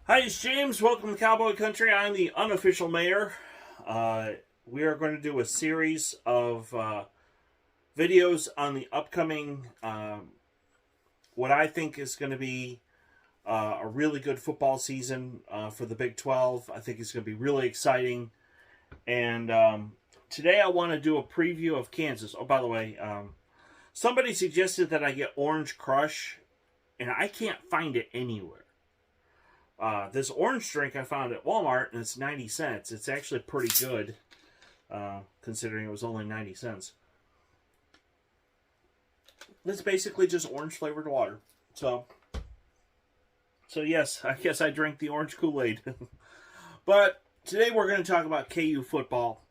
Hi, it's James. Welcome to Cowboy Country. I'm the unofficial mayor. We are going to do a series of videos on the upcoming, what I think is going to be a really good football season for the Big 12. I think it's going to be really exciting. And today I want to do a preview of Kansas. Oh, by the way, somebody suggested that I get Orange Crush, and I can't find it anywhere. This orange drink I found at Walmart, and it's 90 cents. It's actually pretty good, considering it was only 90 cents. It's basically just orange-flavored water. So yes, I guess I drank the orange Kool-Aid. But today we're going to talk about KU football.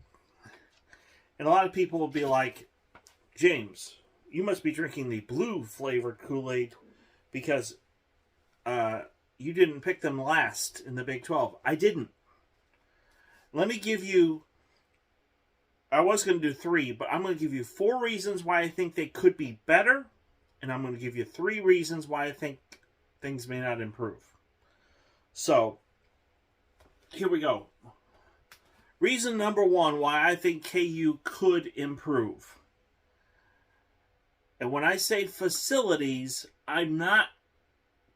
And a lot of people will be like, James, you must be drinking the blue-flavored Kool-Aid because you didn't pick them last in the Big 12. I didn't. Let me give you, I was going to do 3, but I'm going to give you 4 reasons why I think they could be better, and I'm going to give you 3 reasons why I think things may not improve. So, here we go. Reason number 1 why I think KU could improve. And when I say facilities, I'm not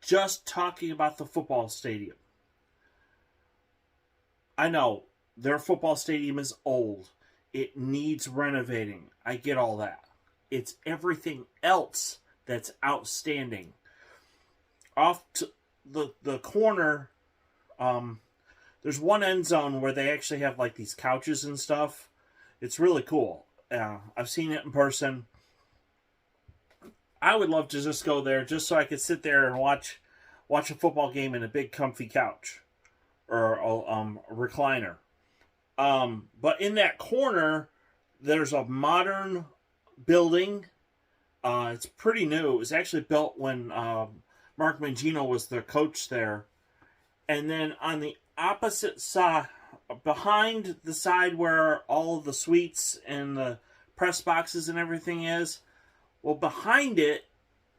just talking about the football stadium. I know their football stadium is old. It needs renovating. I get all that. It's everything else that's outstanding. Off to the corner, there's one end zone where they actually have like these couches and stuff. It's really cool. I've seen it in person. I would love to just go there just so I could sit there and watch a football game in a big comfy couch or a recliner. But in that corner, there's a modern building. It's pretty new. It was actually built when Mark Mangino was the coach there. And then on the opposite side, behind the side where all of the suites and the press boxes and everything is, well, behind it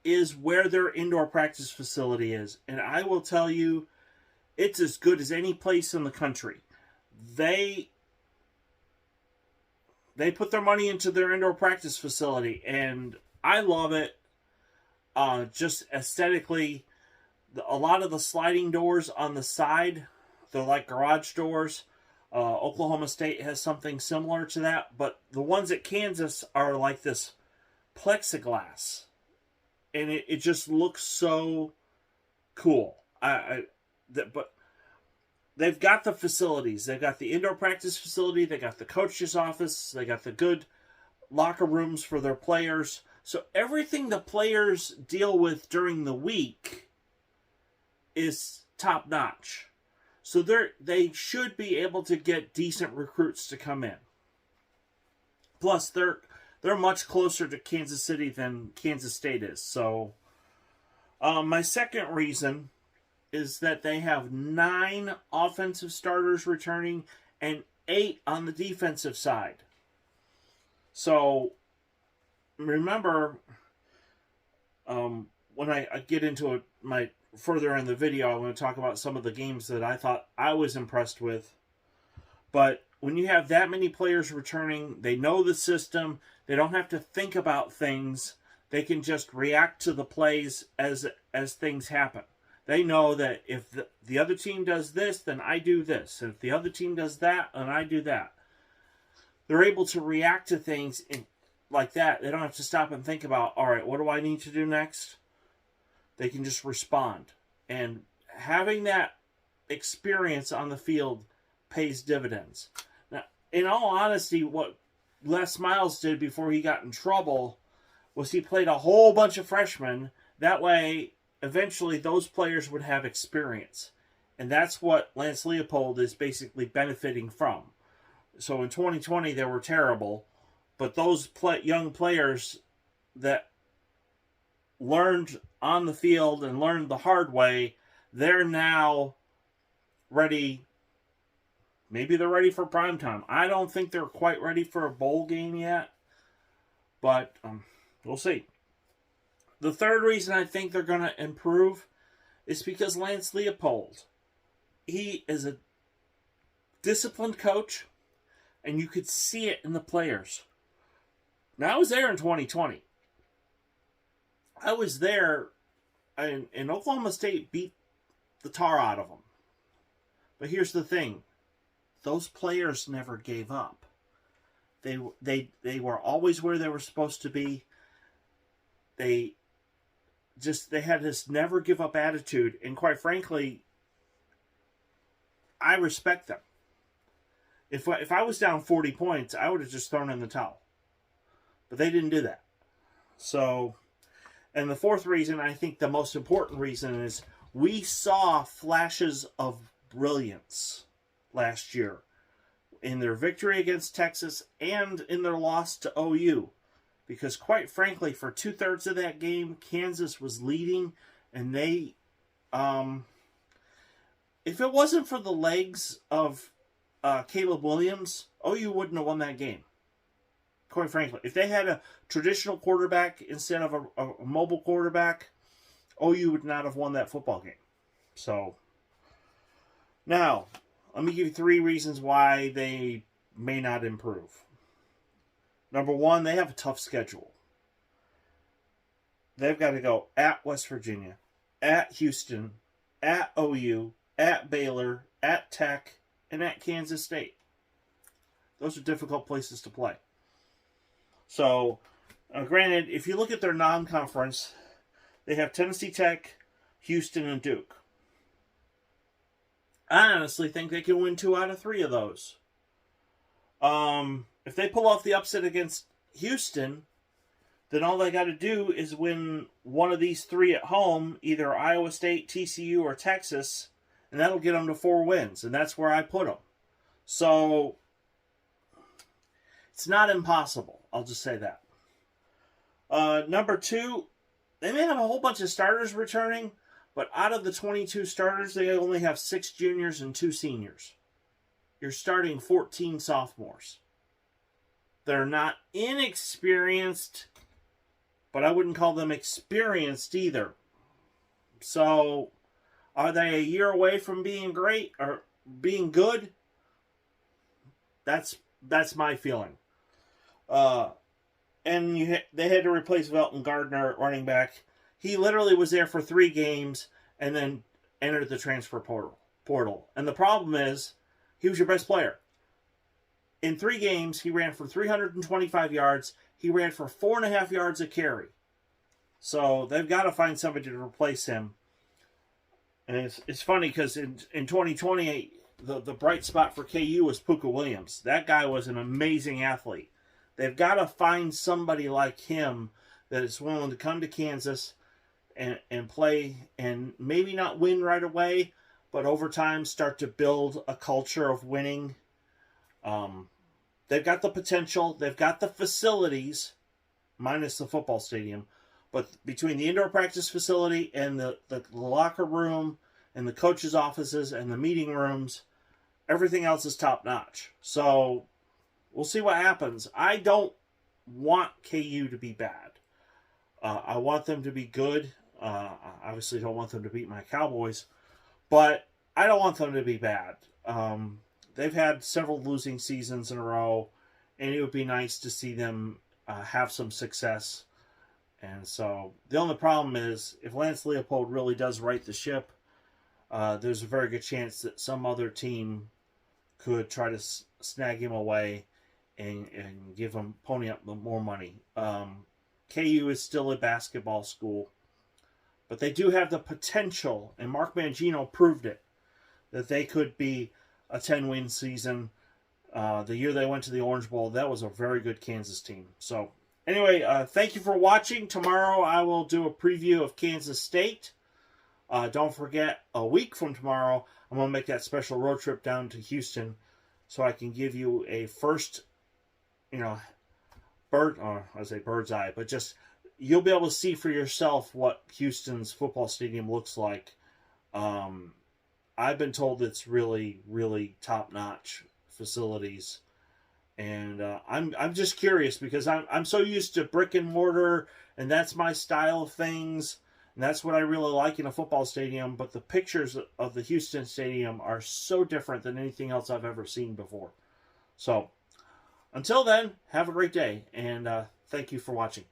is where their indoor practice facility is. And I will tell you, it's as good as any place in the country. They put their money into their indoor practice facility, and I love it. Just aesthetically, a lot of the sliding doors on the side, they're like garage doors. Oklahoma State has something similar to that, but the ones at Kansas are like this plexiglass, and it just looks so cool. But they've got the facilities. They've got the indoor practice facility. They got the coach's office. They got the good locker rooms for their players. So everything the players deal with during the week is top notch. So they should be able to get decent recruits to come in. Plus, they're much closer to Kansas City than Kansas State is. So, my second reason is that they have 9 offensive starters returning and 8 on the defensive side. So, remember, when I get into it, further in the video, I'm going to talk about some of the games that I thought I was impressed with. But when you have that many players returning, they know the system. They don't have to think about things. They can just react to the plays as things happen. They know that if the other team does this, then I do this. And if the other team does that, then I do that. They're able to react to things like that. They don't have to stop and think about, all right, what do I need to do next? They can just respond. And having that experience on the field pays dividends. Now, in all honesty, what Les Miles did before he got in trouble was he played a whole bunch of freshmen. That way, eventually, those players would have experience. And that's what Lance Leipold is basically benefiting from. So in 2020, they were terrible. But those young players that learned on the field and learned the hard way, they're now ready. Maybe they're ready for primetime. I don't think they're quite ready for a bowl game yet. But we'll see. The third reason I think they're going to improve is because Lance Leipold. he is a disciplined coach, and you could see it in the players. Now, I was there in 2020. I was there, and Oklahoma State beat the tar out of them. But here's the thing. Those players never gave up. They were always where they were supposed to be. They had this never give up attitude, and quite frankly, I respect them. If I was down 40 points, I would have just thrown in the towel. But they didn't do that. So, and the fourth reason, I think the most important reason, is we saw flashes of brilliance last year in their victory against Texas and in their loss to OU. Because quite frankly, for 2/3 of that game, Kansas was leading, and they, if it wasn't for the legs of Caleb Williams, OU wouldn't have won that game. Quite frankly, if they had a traditional quarterback instead of a mobile quarterback, OU would not have won that football game. So, now, let me give you 3 reasons why they may not improve. Number 1, they have a tough schedule. They've got to go at West Virginia, at Houston, at OU, at Baylor, at Tech, and at Kansas State. Those are difficult places to play. So, granted, if you look at their non-conference, they have Tennessee Tech, Houston, and Duke. I honestly think they can win 2 out of 3 of those. If they pull off the upset against Houston, then all they got to do is win one of these 3 at home, either Iowa State, TCU, or Texas, and that'll get them to 4 wins, and that's where I put them. So, it's not impossible. I'll just say that. Number 2, they may have a whole bunch of starters returning, but out of the 22 starters, they only have 6 juniors and 2 seniors. You're starting 14 sophomores. They're not inexperienced, but I wouldn't call them experienced either. So, are they a year away from being great or being good? That's my feeling. And they had to replace RB Gardner at running back. He literally was there for 3 games and then entered the transfer portal. And the problem is, he was your best player. In 3 games, he ran for 325 yards. He ran for 4.5 yards a carry. So they've got to find somebody to replace him. And it's funny because in 2020, the bright spot for KU was Puka Williams. That guy was an amazing athlete. They've got to find somebody like him that is willing to come to Kansas and play and maybe not win right away, but over time start to build a culture of winning. They've got the potential. They've got the facilities, minus the football stadium. But between the indoor practice facility and the locker room and the coaches' offices and the meeting rooms, everything else is top-notch. So we'll see what happens. I don't want KU to be bad. I want them to be good. I obviously don't want them to beat my Cowboys. But I don't want them to be bad. They've had several losing seasons in a row, and it would be nice to see them have some success. And so the only problem is, if Lance Leipold really does right the ship, there's a very good chance that some other team could try to snag him away and give him, pony up more money. KU is still a basketball school, but they do have the potential, and Mark Mangino proved it, that they could be a 10-win season. The year they went to the Orange Bowl, that was a very good Kansas team. So anyway, thank you for watching. Tomorrow I will do a preview of Kansas State. Don't forget, a week from tomorrow, I'm going to make that special road trip down to Houston so I can give you a first, bird's eye, but just, you'll be able to see for yourself what Houston's football stadium looks like. I've been told it's really, really top-notch facilities. And I'm just curious because I'm so used to brick and mortar, and that's my style of things. And that's what I really like in a football stadium, but the pictures of the Houston Stadium are so different than anything else I've ever seen before. So, until then, have a great day, and thank you for watching.